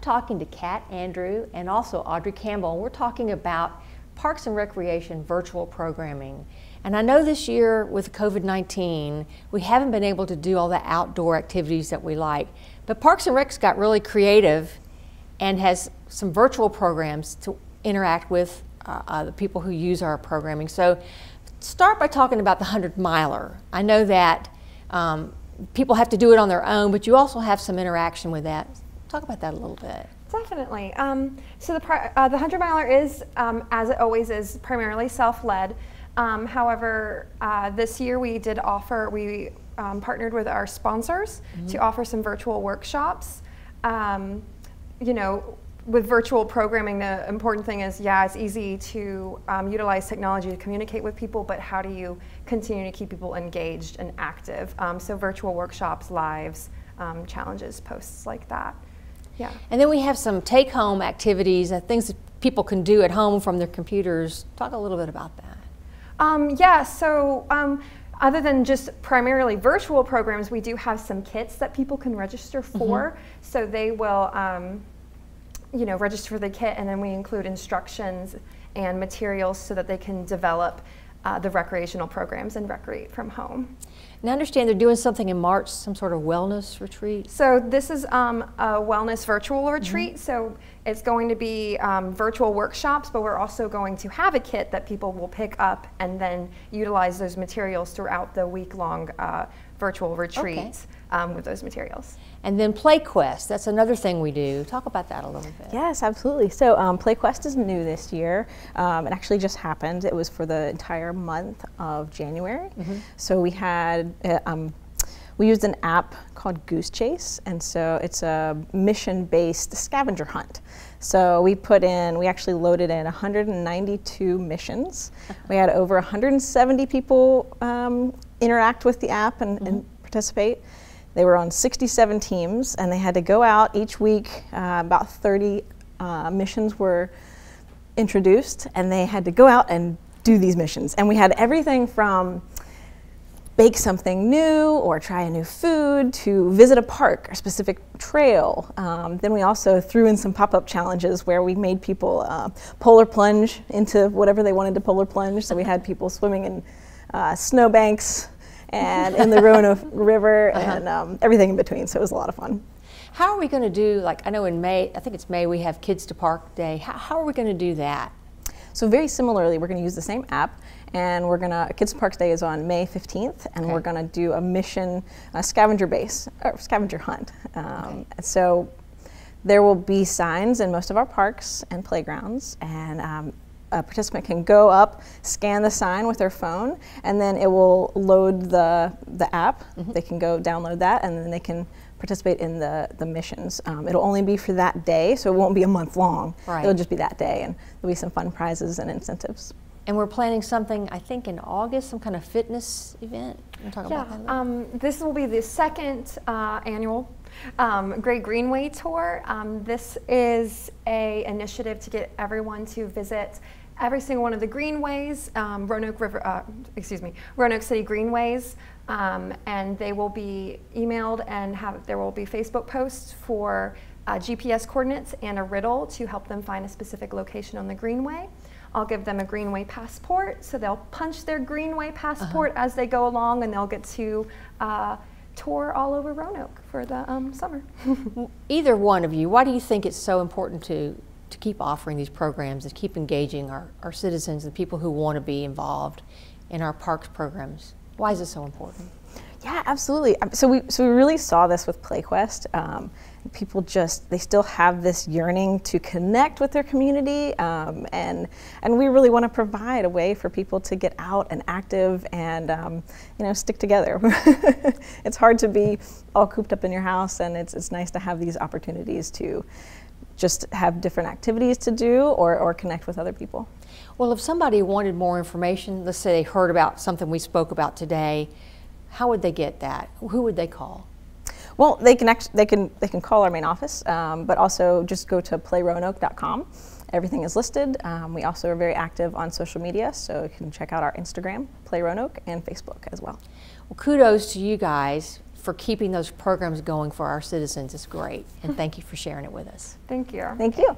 talking to Kat Andrew and also Audrey Campbell, and we're talking about Parks and Recreation virtual programming. And I know this year with COVID-19, we haven't been able to do all the outdoor activities that we like, but Parks and Rec's got really creative and has some virtual programs to interact with the people who use our programming. So start by talking about the 100-miler. I know that people have to do it on their own, but you also have some interaction with that. Talk about that a little bit. Definitely. So the 100-miler is, as it always is, primarily self-led. However, this year we did offer, we partnered with our sponsors to offer some virtual workshops. You know, with virtual programming, the important thing is, yeah, it's easy to utilize technology to communicate with people, but how do you continue to keep people engaged and active? So virtual workshops, lives, challenges, posts like that. Yeah. And then we have some take-home activities, things that people can do at home from their computers. Talk a little bit about that. Yeah, so other than just primarily virtual programs, we do have some kits that people can register for. So they will, you know, register for the kit, and then we include instructions and materials so that they can develop the recreational programs and recreate from home. And I understand they're doing something in March, some sort of wellness retreat. So this is a wellness virtual retreat. So it's going to be virtual workshops, but we're also going to have a kit that people will pick up and then utilize those materials throughout the week-long virtual retreats with those materials. And then PlayQuest, that's another thing we do. Talk about that a little bit. Yes, absolutely. So PlayQuest is new this year. It actually just happened. It was for the entire month of January. So we had, we used an app called Goose Chase, and so it's a mission-based scavenger hunt. So we actually loaded in 192 missions. We had over 170 people interact with the app and participate. They were on 67 teams, and they had to go out each week. About 30 missions were introduced, and they had to go out and do these missions. And we had everything from bake something new or try a new food to visit a park or specific trail. Then we also threw in some pop-up challenges where we made people polar plunge into whatever they wanted to polar plunge. So we had people swimming in snowbanks and in the Roanoke River and everything in between, so it was a lot of fun. How are we going to do, like, I know in May, I think it's May, we have Kids to Park Day. How are we going to do that? So very similarly, we're going to use the same app, and we're going to, Kids to Park Day is on May 15th, and we're going to do a mission scavenger hunt. So there will be signs in most of our parks and playgrounds, and a participant can go up, scan the sign with their phone, and then it will load the app. They can go download that, and then they can participate in the missions. It'll only be for that day, so it won't be a month long. It'll just be that day, and there'll be some fun prizes and incentives. And we're planning something, I think, in August, some kind of fitness event. You talk about that? This will be the second annual Great Greenway Tour. This is an initiative to get everyone to visit every single one of the greenways, Roanoke City Greenways, and they will be emailed, and there will be Facebook posts for GPS coordinates and a riddle to help them find a specific location on the Greenway. I'll give them a Greenway passport, so they'll punch their Greenway passport as they go along, and they'll get to tour all over Roanoke for the summer. Either one of you, why do you think it's so important to keep offering these programs and keep engaging our citizens and people who want to be involved in our parks programs? Why is it so important? Yeah, absolutely. So we really saw this with PlayQuest. People they still have this yearning to connect with their community, and we really want to provide a way for people to get out and active and you know, stick together. It's hard to be all cooped up in your house, and it's nice to have these opportunities to just have different activities to do or connect with other people. Well, if somebody wanted more information, let's say they heard about something we spoke about today, how would they get that? Who would they call? Well, they can call our main office, but also just go to playroanoke.com. Everything is listed. We also are very active on social media, so you can check out our Instagram, Play Roanoke, and Facebook as well. Well, kudos to you guys for keeping those programs going for our citizens is great. And thank you for sharing it with us. Thank you. Thank you.